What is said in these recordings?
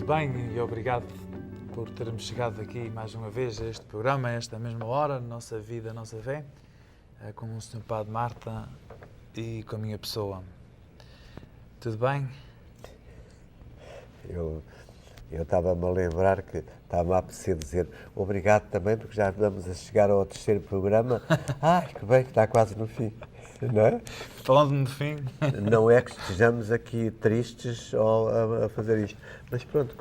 Muito bem, e obrigado por termos chegado aqui mais uma vez a este programa, a esta mesma hora, Nossa Vida, Nossa Fé, com o Sr. Padre Marta e com a minha pessoa. Tudo bem? Eu estava-me a lembrar que estava a apetecer dizer obrigado também, porque já vamos a chegar ao terceiro programa. Ai, que bem que está quase no fim, não é? Falando no fim. Não é que estejamos aqui tristes a fazer isto, mas pronto,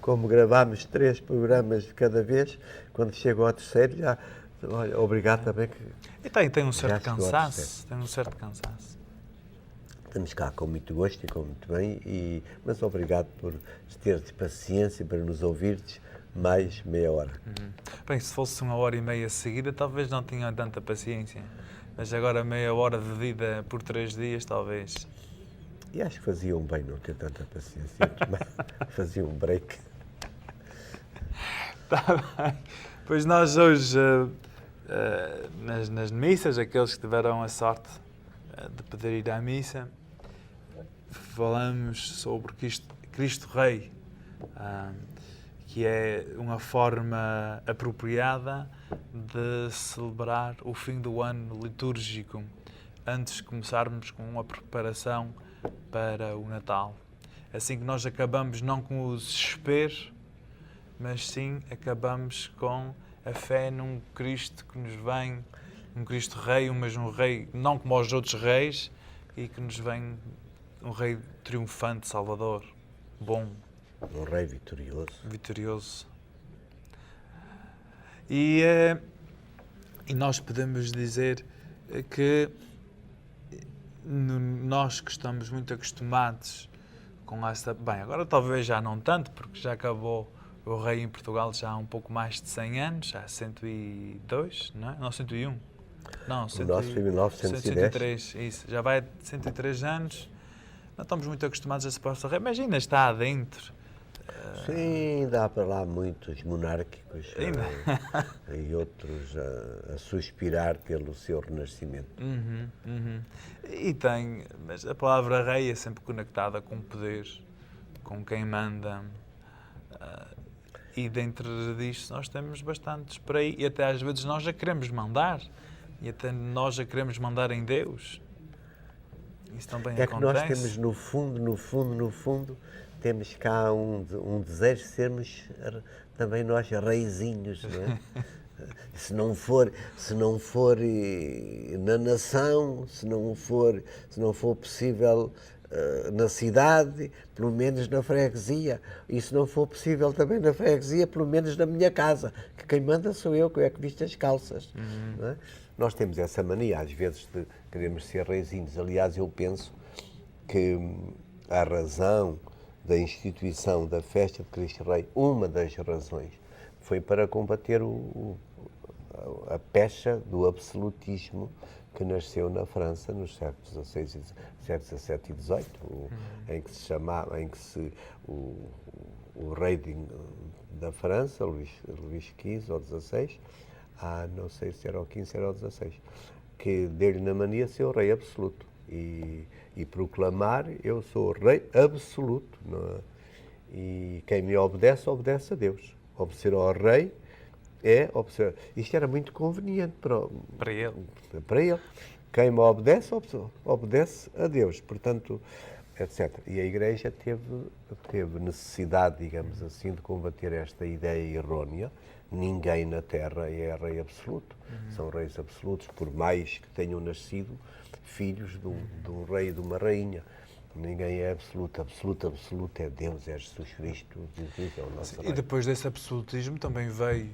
como gravámos 3 programas de cada vez, quando chego ao terceiro já, olha, obrigado também que... E tem um certo cansaço, Estamos cá com muito gosto e com muito bem, mas obrigado por teres paciência para nos ouvires mais meia hora. Bem, se fosse 1h30 seguida, talvez não tinha tanta paciência. Mas agora meia hora de vida por 3 dias, talvez. E acho que faziam bem não ter tanta paciência, faziam um break. Está bem. Pois nós hoje, nas missas, aqueles que tiveram a sorte de poder ir à missa, falamos sobre Cristo Rei, que é uma forma apropriada de celebrar o fim do ano litúrgico, antes de começarmos com uma preparação para o Natal. Assim que nós acabamos não com o desespero, mas sim acabamos com a fé num Cristo que nos vem, um Cristo Rei, mas um Rei não como os outros reis, e que nos vem um Rei triunfante, Salvador, bom. Um Rei vitorioso. Vitorioso. E nós podemos dizer que nós que estamos muito acostumados com esta... Bem, agora talvez já não tanto, porque já acabou o Rei em Portugal já há um pouco mais de 100 anos, já há 102, não é? Não, 101. Não, O nosso foi 1910. 103, isso. Já vai de 103 anos. Não estamos muito acostumados a esse posto Rei, mas ainda está adentro. Sim, dá para lá muitos monárquicos e outros a suspirar pelo seu renascimento. E tem, mas a palavra rei é sempre conectada com o poder, com quem manda. E dentro disto nós temos bastantes por aí, e até às vezes nós já queremos mandar, e até nós já queremos mandar em Deus. Isso também é acontece. Que nós temos no fundo, temos cá um desejo de sermos também nós reizinhos, não é? Se não for na nação, se não for possível na cidade, pelo menos na freguesia, e se não for possível também na freguesia, pelo menos na minha casa, que quem manda sou eu, que é que visto as calças. Não é? Nós temos essa mania, às vezes, de queremos ser reizinhos. Aliás, eu penso que a razão da instituição da festa de Cristo Rei, uma das razões, foi para combater a pecha do absolutismo que nasceu na França nos séculos XVI, XVII e XVIII, em que o rei da França, Luís XV ou XVI, não sei se era o XV ou o XVI, que deu-lhe na mania ser o rei absoluto e proclamar: eu sou o rei absoluto, não é? E quem me obedece, obedece a Deus. Obedecer ao rei é obedecer. Isto era muito conveniente para ele. Quem me obedece, obedece a Deus. Portanto, etc. E a Igreja teve necessidade, digamos assim, de combater esta ideia errónea. Ninguém na Terra é rei absoluto. São reis absolutos, por mais que tenham nascido filhos de um rei e de uma rainha. Ninguém é absoluto. Absoluto é Deus, é Jesus Cristo. Jesus é o nosso rei. E depois desse absolutismo também veio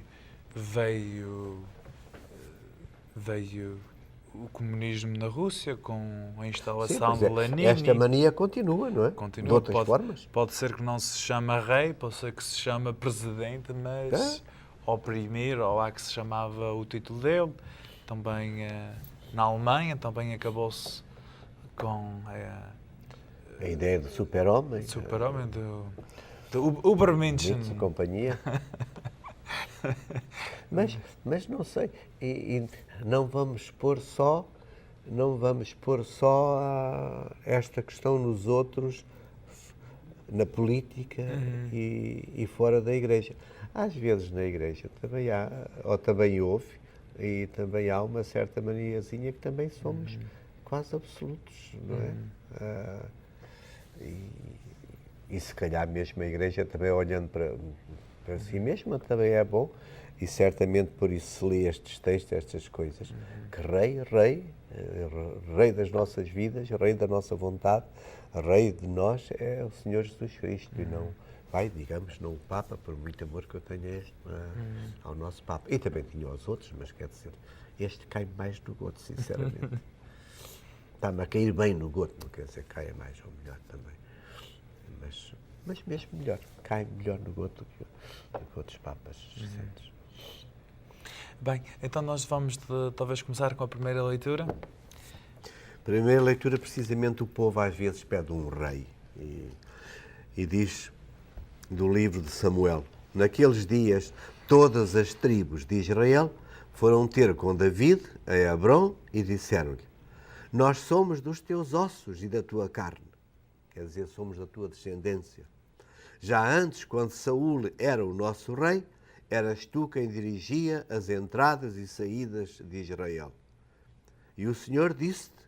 o comunismo na Rússia, com a instalação de Lenin. Esta mania continua, não é? Continua. De outras formas. Pode ser que não se chama rei, pode ser que se chama presidente, mas ao primeiro, ou lá que se chamava o título dele. Também na Alemanha, também acabou-se com a ideia do super-homem. Super-homem, do Übermenschen. E companhia. Mas não sei, e não vamos pôr só esta questão nos outros na política e fora da igreja. Às vezes na igreja também há, ou também houve, e também há uma certa maniazinha que também somos quase absolutos, não é? E se calhar mesmo a igreja também olhando para si mesma também é bom, e certamente por isso se lê estes textos, estas coisas, que Rei das nossas vidas, Rei da nossa vontade, Rei de nós é o Senhor Jesus Cristo e não, digamos, não o Papa, por muito amor que eu tenha ao nosso Papa. E também tinha aos outros, mas quer dizer, este cai mais no goto, sinceramente. Está-me a cair bem no goto, não quer dizer que caia mais ou melhor também. Mas mesmo melhor, cai melhor no goto do que outros Papas recentes. Bem, então nós vamos talvez começar com a primeira leitura. Primeira leitura, precisamente, o povo às vezes pede um rei. E diz do livro de Samuel: naqueles dias, todas as tribos de Israel foram ter com David a Hebrom e disseram-lhe: nós somos dos teus ossos e da tua carne. Quer dizer, somos da tua descendência. Já antes, quando Saúl era o nosso rei, eras tu quem dirigia as entradas e saídas de Israel. E o Senhor disse-te: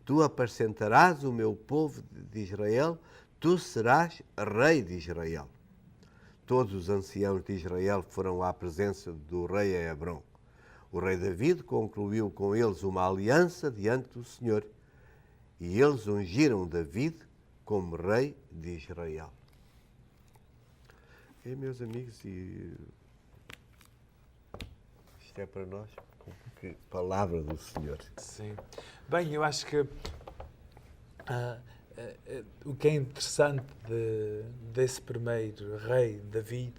tu apacentarás o meu povo de Israel, tu serás rei de Israel. Todos os anciãos de Israel foram à presença do rei a Hebrom. O rei David concluiu com eles uma aliança diante do Senhor, e eles ungiram David como rei de Israel. Meus amigos, isto é para nós, que palavra do Senhor. Sim. Bem, eu acho que o que é interessante desse primeiro rei, David,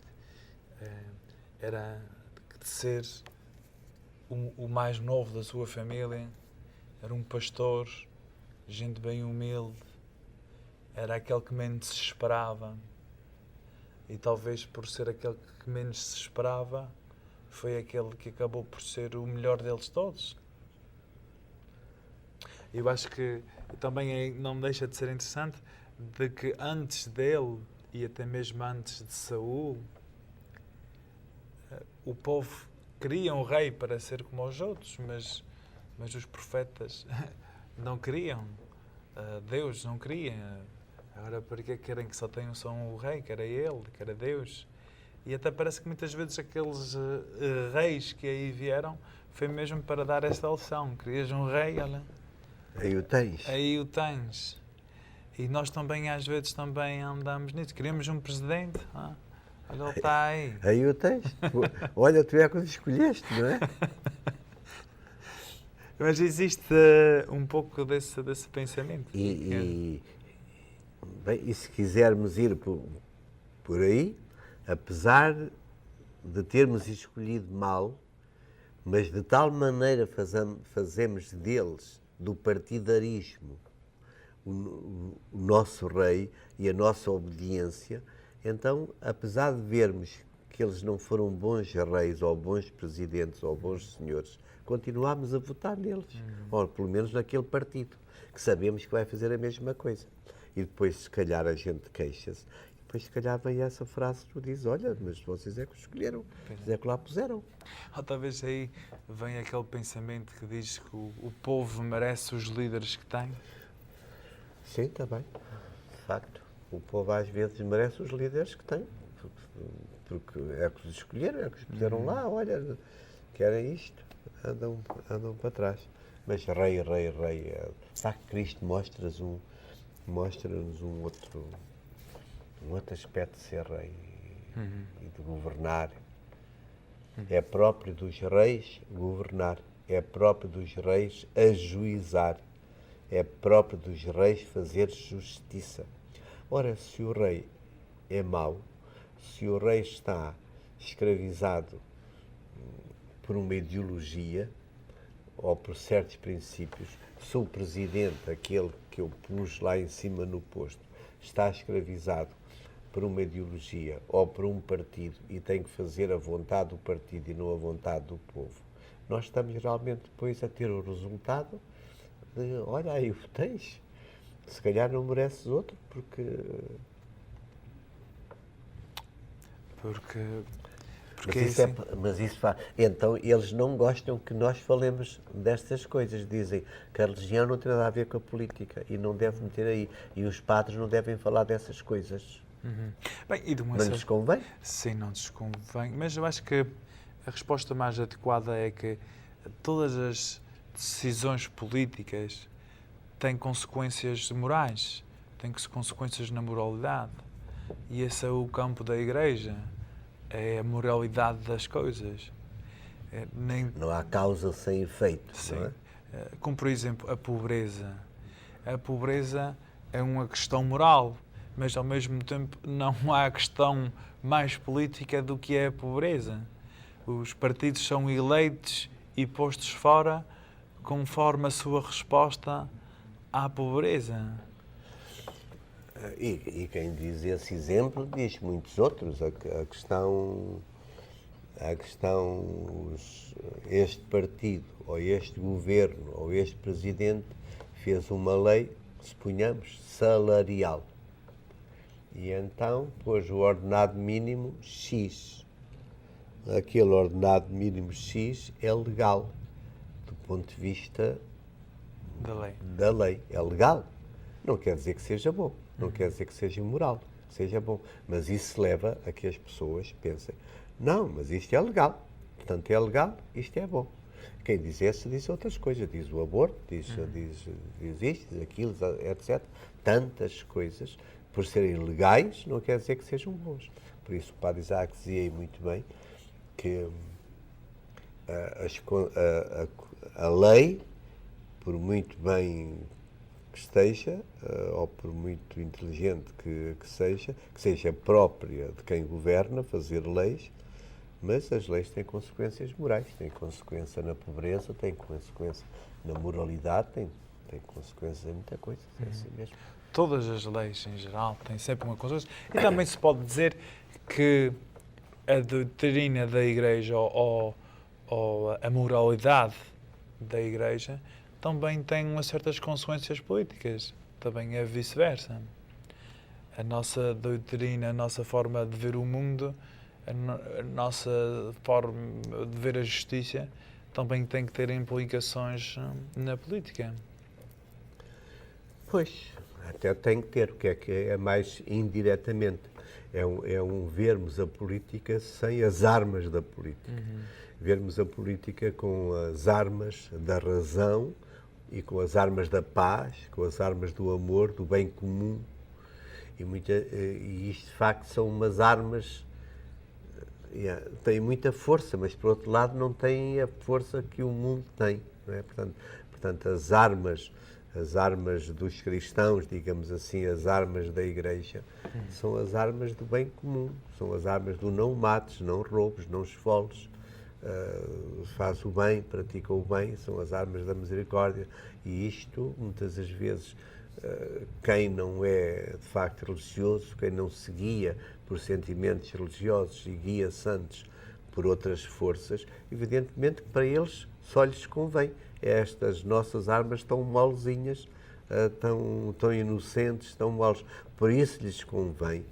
era de ser o mais novo da sua família, era um pastor, gente bem humilde, era aquele que menos se esperava. E talvez por ser aquele que menos se esperava, foi aquele que acabou por ser o melhor deles todos. Eu acho que também não me deixa de ser interessante de que antes dele, e até mesmo antes de Saúl, o povo queria um rei para ser como os outros, mas os profetas não queriam. Deus não queria. Agora, para que querem que só tenham só um rei, que era ele, que era Deus? E até parece que muitas vezes aqueles reis que aí vieram foi mesmo para dar esta lição. Querias um rei, olha. Aí o tens. Aí o tens. E nós também, às vezes, também andamos nisso. Queríamos um presidente. Olha, ele está aí. Aí o tens. Olha, tu é que os escolheste, não é? Mas existe um pouco desse pensamento. Bem, e se quisermos ir por aí, apesar de termos escolhido mal, mas de tal maneira fazemos deles, do partidarismo, o nosso rei e a nossa obediência, então, apesar de vermos que eles não foram bons reis, ou bons presidentes, ou bons senhores, continuamos a votar neles, ou pelo menos naquele partido, que sabemos que vai fazer a mesma coisa. E depois, se calhar, a gente queixa-se. Depois, se calhar, vem essa frase que tu dizes: olha, mas vocês é que escolheram, vocês é que lá puseram. Ou talvez aí vem aquele pensamento que diz que o povo merece os líderes que tem. Sim, está bem. De facto, o povo às vezes merece os líderes que tem. Porque é que os escolheram, é que os puseram lá, olha, querem isto, andam para trás. Mas rei. Sabe que Cristo mostra-nos um outro aspecto de ser rei e de governar. É próprio dos reis governar, é próprio dos reis ajuizar, é próprio dos reis fazer justiça. Ora, se o rei é mau, se o rei está escravizado por uma ideologia ou por certos princípios, se o presidente, aquele que eu pus lá em cima no posto, está escravizado por uma ideologia ou por um partido e tem que fazer a vontade do partido e não a vontade do povo, nós estamos realmente depois a ter o resultado de: olha, aí o tens, se calhar não mereces outro, porque Porque Mas é isso, assim. Então, eles não gostam que nós falemos destas coisas. Dizem que a religião não tem nada a ver com a política e não deve meter aí. E os padres não devem falar dessas coisas. Bem, e de uma Não lhes convém? Sim, não lhes convém. Mas eu acho que a resposta mais adequada é que todas as decisões políticas têm consequências morais, têm consequências na moralidade. E esse é o campo da Igreja. É a moralidade das coisas. Não há causa sem efeito, Sim. não é? Como, por exemplo, a pobreza. A pobreza é uma questão moral, mas, ao mesmo tempo, não há questão mais política do que é a pobreza. Os partidos são eleitos e postos fora conforme a sua resposta à pobreza. E quem diz esse exemplo diz muitos outros. Este partido, ou este governo, ou este presidente fez uma lei, suponhamos, salarial. E então pôs o ordenado mínimo X. Aquele ordenado mínimo X é legal, do ponto de vista da lei. É legal. Não quer dizer que seja bom, não quer dizer que seja imoral, que seja bom. Mas isso leva a que as pessoas pensem, não, mas isto é legal, portanto é legal, isto é bom. Quem diz isso diz outras coisas, diz o aborto, diz isto, diz aquilo, etc. Tantas coisas, por serem legais, não quer dizer que sejam bons. Por isso o Padre Isaac dizia aí muito bem que a lei, por muito bem que esteja, ou por muito inteligente que seja própria de quem governa fazer leis, mas as leis têm consequências morais, têm consequência na pobreza, têm consequência na moralidade, têm consequências em muita coisa, é assim mesmo. Todas as leis, em geral, têm sempre uma consequência. E também se pode dizer que a doutrina da Igreja ou a moralidade da Igreja também tem umas certas consequências políticas. Também é vice-versa. A nossa doutrina, a nossa forma de ver o mundo, a nossa forma de ver a justiça também tem que ter implicações na política. Pois, até tem que ter, o que é mais indiretamente. É um vermos a política sem as armas da política. Vermos a política com as armas da razão e com as armas da paz, com as armas do amor, do bem comum. E isto, de facto, são umas armas têm muita força, mas, por outro lado, não têm a força que o mundo tem. Não é? Portanto, as armas dos cristãos, digamos assim, as armas da Igreja, são as armas do bem comum, são as armas do não mates, não roubes, não esfoles, faz o bem, pratica o bem, são as armas da misericórdia. E isto, muitas das vezes, quem não é de facto religioso, quem não se guia por sentimentos religiosos e guia-se antes por outras forças, evidentemente que para eles só lhes convém. Estas nossas armas tão molezinhas, tão inocentes, tão moles. Por isso lhes convém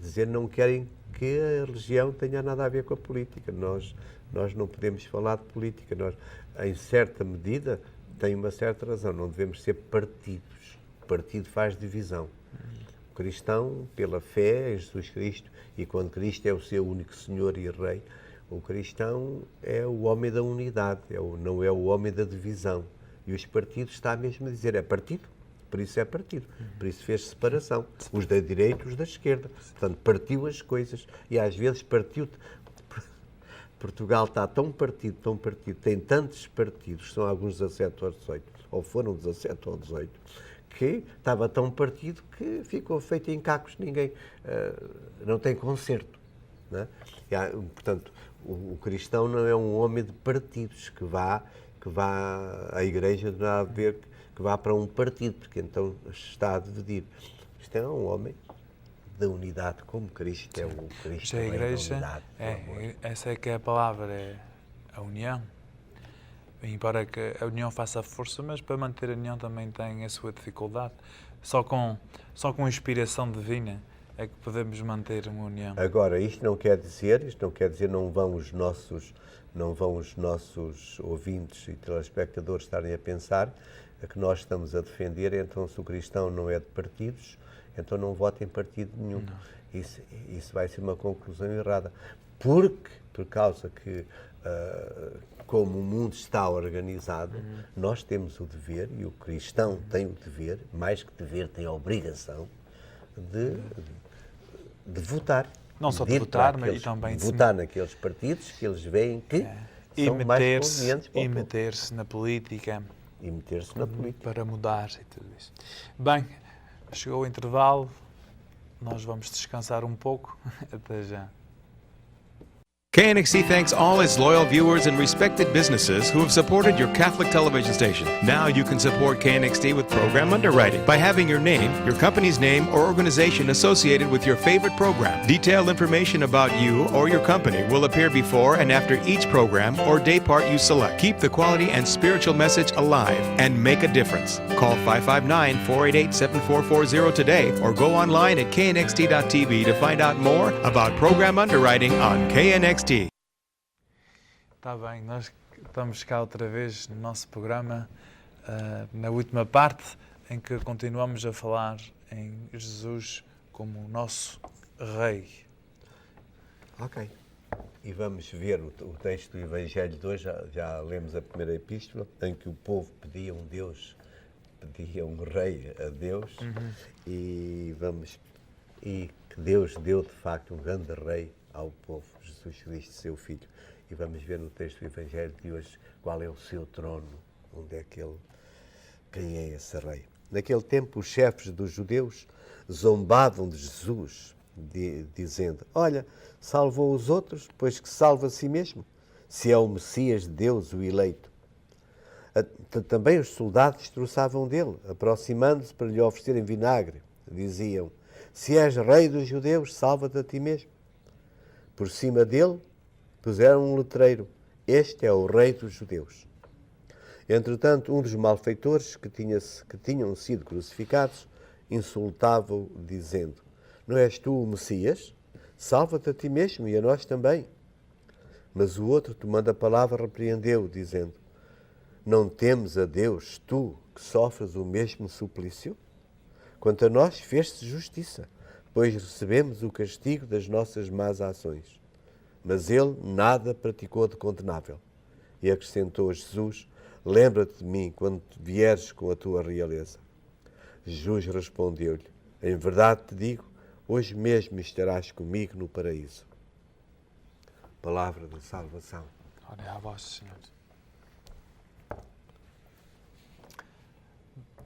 dizer, não querem que a religião tenha nada a ver com a política. Nós não podemos falar de política. Nós, em certa medida, tem uma certa razão, não devemos ser partidos. O partido faz divisão. O cristão, pela fé em Jesus Cristo, e quando Cristo é o seu único Senhor e Rei, o cristão é o homem da unidade, não é o homem da divisão. E os partidos está mesmo a dizer, é partido, por isso é partido. Por isso fez separação. Os da direita e os da esquerda. Portanto, partiu as coisas. E às vezes partiu... Portugal está tão partido, tem tantos partidos, são alguns 17 ou 18, ou foram 17 ou 18, que estava tão partido que ficou feito em cacos, ninguém, não tem concerto. Não é? Portanto, o cristão não é um homem de partidos que vá à Igreja, não há a ver que vá para um partido, porque então está a dividir. Isto é um homem da unidade, como Cristo é o Cristo. A Igreja, essa é que é a palavra, é a união. Embora que a união faça força, mas para manter a união também tem a sua dificuldade. Só com inspiração divina é que podemos manter uma união. Agora, isto não quer dizer não vão os nossos ouvintes e telespectadores estarem a pensar que nós estamos a defender, então se o cristão não é de partidos, então não vota em partido nenhum. Isso vai ser uma conclusão errada. Por causa que, como o mundo está organizado, nós temos o dever, e o cristão tem o dever, mais que dever, tem a obrigação de votar. Não só de votar, mas também de votar naqueles partidos que eles veem que são mais convenientes para o e povo. meter-se na política. E meter-se na política. Para mudar e tudo isso. Bem, chegou o intervalo, nós vamos descansar um pouco. Até já. KNXT thanks all its loyal viewers and respected businesses who have supported your Catholic television station. Now you can support KNXT with program underwriting by having your name, your company's name, or organization associated with your favorite program. Detailed information about you or your company will appear before and after each program or day part you select. Keep the quality and spiritual message alive and make a difference. Call 559-488-7440 today or go online at knxt.tv to find out more about program underwriting on KNXT. Está bem, nós estamos cá outra vez no nosso programa, na última parte, em que continuamos a falar em Jesus como o nosso Rei. Ok. E vamos ver o texto do Evangelho de hoje, já lemos a primeira epístola, em que o povo pedia um Deus, pedia um Rei a Deus, e que Deus deu de facto um grande Rei ao povo, Jesus Cristo, seu Filho. E vamos ver no texto do Evangelho de hoje qual é o seu trono, quem é esse Rei. Naquele tempo, os chefes dos judeus zombavam de Jesus, dizendo: olha, salvou os outros, pois que salva a si mesmo, se é o Messias de Deus, o eleito. Também os soldados troçavam dele, aproximando-se para lhe oferecerem vinagre. Diziam: se és rei dos judeus, salva-te a ti mesmo. Por cima dele puseram um letreiro: este é o rei dos judeus. Entretanto, um dos malfeitores que tinham sido crucificados insultava-o, dizendo: não és tu o Messias? Salva-te a ti mesmo e a nós também. Mas o outro, tomando a palavra, repreendeu-o, dizendo: não temes a Deus, tu que sofres o mesmo suplício? Quanto a nós, fez-se justiça, pois recebemos o castigo das nossas más ações. Mas ele nada praticou de condenável. E acrescentou a Jesus: lembra-te de mim quando vieres com a tua realeza. Jesus respondeu-lhe: em verdade te digo, hoje mesmo estarás comigo no paraíso. Palavra da salvação. Glória a vós, Senhor.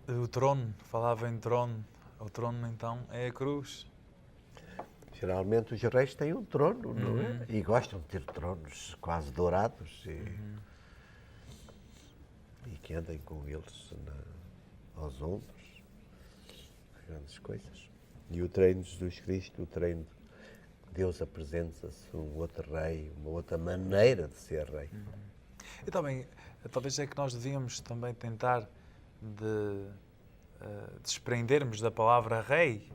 O trono, falava em trono. O trono, então, é a cruz. Geralmente os reis têm um trono, não é? E gostam de ter tronos quase dourados e que andem com eles aos ombros. Grandes coisas. E o treino de Jesus Cristo, o treino de Deus apresenta-se um outro rei, uma outra maneira de ser rei. E também, talvez é que nós devíamos também tentar desprendermos da palavra rei,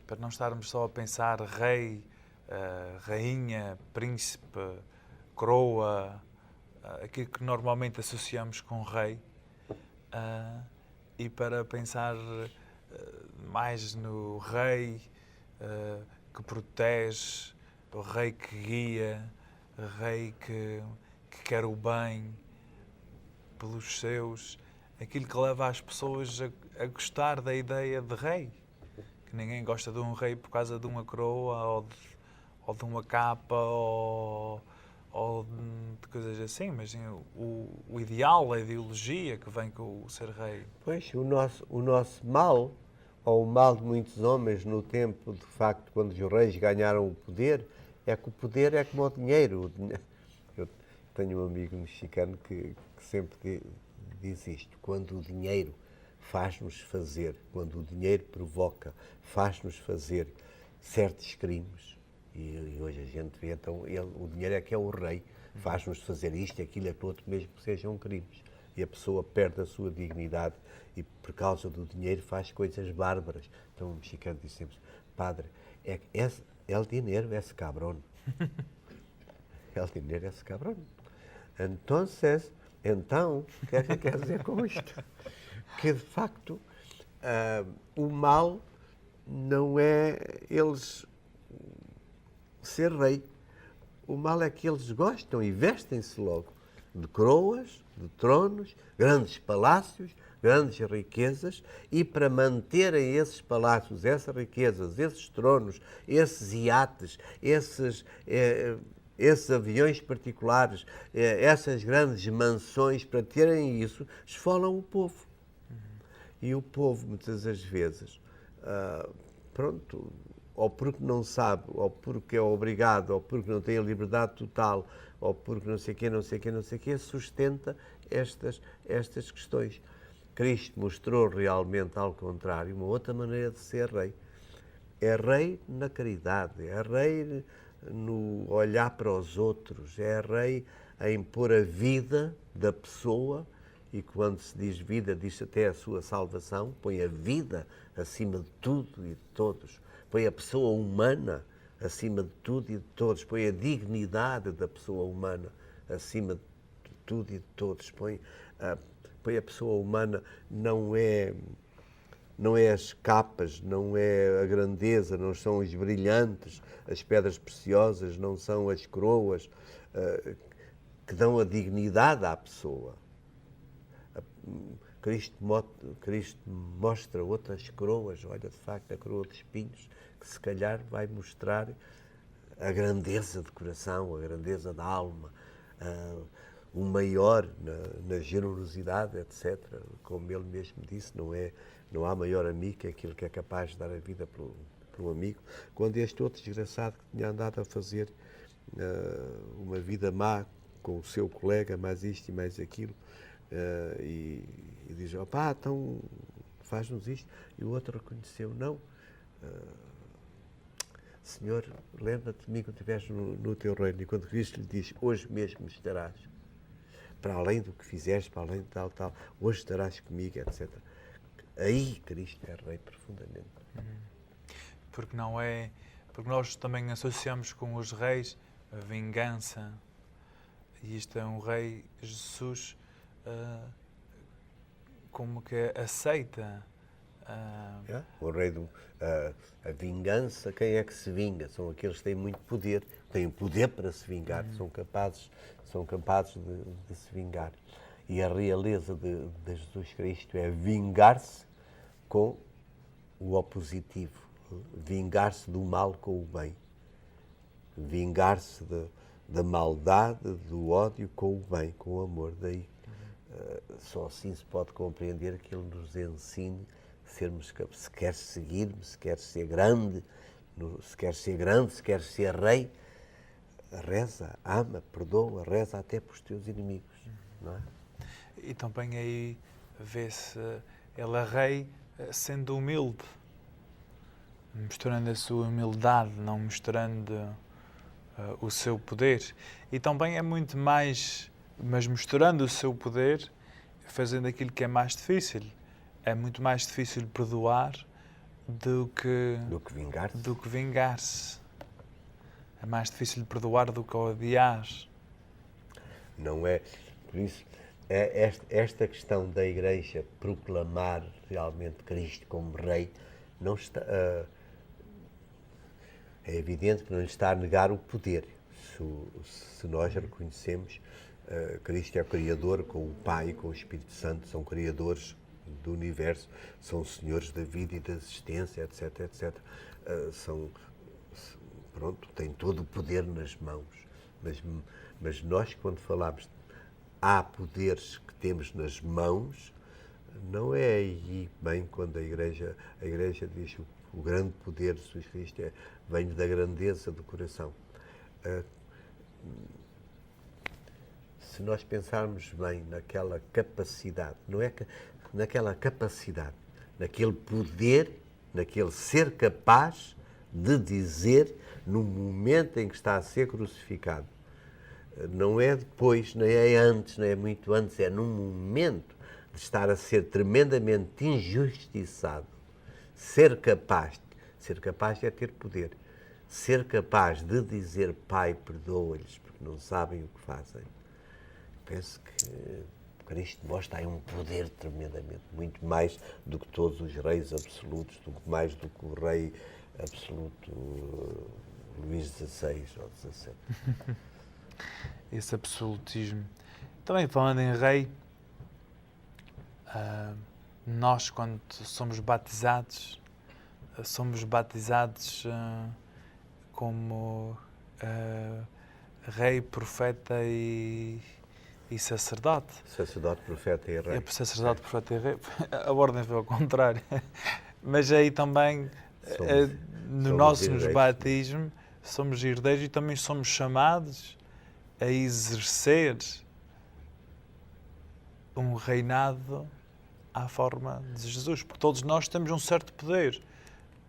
para não estarmos só a pensar rei, rainha, príncipe, coroa, aquilo que normalmente associamos com rei, e para pensar mais no rei que protege, o rei que guia, o rei que quer o bem pelos seus, aquilo que leva as pessoas a gostar da ideia de rei. Que ninguém gosta de um rei por causa de uma coroa ou de uma capa ou de coisas assim, mas o ideal, a ideologia que vem com o ser rei. Pois, o nosso mal, ou o mal de muitos homens no tempo, de facto, quando os reis ganharam o poder, é que o poder é como o dinheiro. Eu tenho um amigo mexicano que sempre diz isto: quando o dinheiro faz-nos fazer, quando o dinheiro provoca, faz-nos fazer certos crimes, e hoje a gente vê, então, o dinheiro é que é o rei, faz-nos fazer isto, aquilo, aquilo outro, mesmo que sejam crimes. e a pessoa perde a sua dignidade e por causa do dinheiro faz coisas bárbaras. Então o mexicano diz sempre, padre, el dinero es cabrón. El dinero es cabrón. Então, o que é que quer dizer com isto? Que de facto o mal não é eles ser rei. O mal é que eles gostam e vestem-se logo de coroas, de tronos, grandes palácios, grandes riquezas, e para manterem esses palácios, essas riquezas, esses tronos, esses iates, esses aviões particulares, essas grandes mansões, para terem isso, esfolam o povo. E o povo, muitas das vezes, pronto, ou porque não sabe, ou porque é obrigado, ou porque não tem a liberdade total, ou porque não sei o quê, sustenta estas questões. Cristo mostrou realmente, ao contrário, uma outra maneira de ser rei. É rei na caridade, é rei no olhar para os outros, é rei em pôr a vida da pessoa, e quando se diz vida, diz até a sua salvação, põe a vida acima de tudo e de todos, põe a pessoa humana acima de tudo e de todos, põe a dignidade da pessoa humana acima de tudo e de todos, põe a pessoa humana, não é as capas, não é a grandeza, não são os brilhantes, as pedras preciosas, não são as coroas que dão a dignidade à pessoa. Cristo mostra outras coroas, olha, de facto, a coroa de espinhos, que se calhar vai mostrar a grandeza de coração, a grandeza da alma, o maior na generosidade, etc. Como ele mesmo disse, não há maior amigo que aquele que é capaz de dar a vida pelo amigo. Quando este outro desgraçado que tinha andado a fazer uma vida má com o seu colega, mais isto e mais aquilo, e diz, então faz-nos isto. E o outro reconheceu, não, Senhor, lembra-te de mim quando estiveres no teu reino. E quando Cristo lhe diz, hoje mesmo estarás, para além do que fizeste, para além de tal, hoje estarás comigo, etc. Aí Cristo é rei profundamente. Porque nós também associamos com os reis a vingança, e isto é um rei, Jesus, como que aceita o rei a vingança. Quem é que se vinga? São aqueles que têm muito poder, têm poder para se vingar, são capazes de se vingar. E a realeza de Jesus Cristo é vingar-se com o opositivo, vingar-se do mal com o bem, vingar-se da maldade, do ódio com o bem, com o amor. Daí só assim se pode compreender que Ele nos ensine se quer seguir-me, se quer ser grande, se quer ser rei, reza, ama, perdoa, reza até para os teus inimigos, não é? E também aí vê-se ele é rei sendo humilde, mostrando a sua humildade, não mostrando o seu poder. E também é muito mais, mas mostrando o seu poder, fazendo aquilo que é mais difícil. É muito mais difícil perdoar do que vingar-se. É mais difícil perdoar do que odiar. Não é? Por isso, esta questão da Igreja proclamar realmente Cristo como Rei, não está, é evidente que não lhe está a negar o poder. Se nós reconhecemos Cristo é o Criador, com o Pai e com o Espírito Santo, são criadores do universo, são senhores da vida e da existência, etc, etc. Têm todo o poder nas mãos. Mas nós, quando falamos há poderes que temos nas mãos, não é aí bem quando a Igreja diz o grande poder de Jesus Cristo vem da grandeza do coração. Se nós pensarmos bem naquela capacidade, não é que naquela capacidade, naquele poder, naquele ser capaz de dizer, no momento em que está a ser crucificado, não é depois, nem é antes, nem é muito antes, é num momento de estar a ser tremendamente injustiçado, ser capaz é ter poder, ser capaz de dizer, Pai, perdoa-lhes, porque não sabem o que fazem. Penso que Cristo mostra aí um poder tremendamente, muito mais do que todos os reis absolutos, mais do que o rei absoluto Luís XVI ou XVII. Esse absolutismo. Também falando em rei, nós quando somos batizados como rei, profeta e sacerdote. Sacerdote, profeta e rei. Sacerdote, profeta e rei. A ordem foi ao contrário. Mas aí também, no nosso batismo, somos herdeiros e também somos chamados a exercer um reinado à forma de Jesus. Porque todos nós temos um certo poder.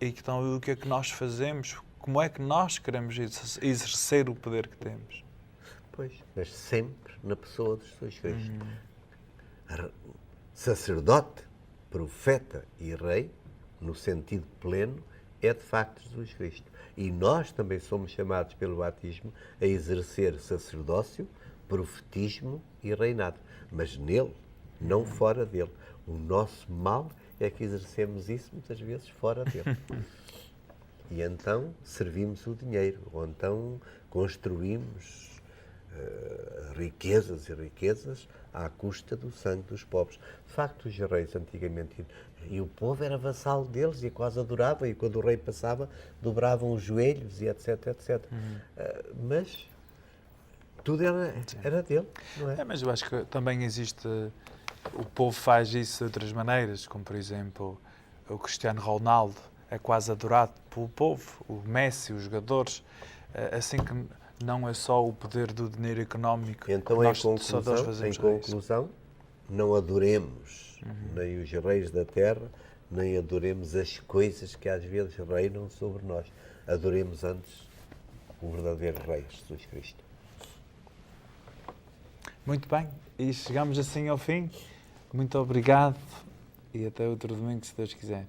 E então, o que é que nós fazemos? Como é que nós queremos exercer o poder que temos? Pois, mas sempre na pessoa de Jesus Cristo. Sacerdote, profeta e rei, no sentido pleno, é de facto Jesus Cristo. E nós também somos chamados pelo batismo a exercer sacerdócio, profetismo e reinado. Mas nele, não fora dele. O nosso mal é que exercemos isso muitas vezes fora dele. E então servimos o dinheiro, ou então construímos riquezas e riquezas à custa do sangue dos pobres. De facto, os reis antigamente, e o povo era vassalo deles e quase adorava, e quando o rei passava, dobravam os joelhos e etc, etc. Mas tudo era dele, não é? Mas eu acho que também existe, o povo faz isso de outras maneiras, como por exemplo, o Cristiano Ronaldo é quase adorado pelo povo, o Messi, os jogadores, assim que não é só o poder do dinheiro económico. Então, que nós fazemos em conclusão, não adoremos nem os reis da terra, nem adoremos as coisas que às vezes reinam sobre nós. Adoremos antes o verdadeiro Rei, Jesus Cristo. Muito bem, e chegamos assim ao fim. Muito obrigado e até outro domingo, se Deus quiser.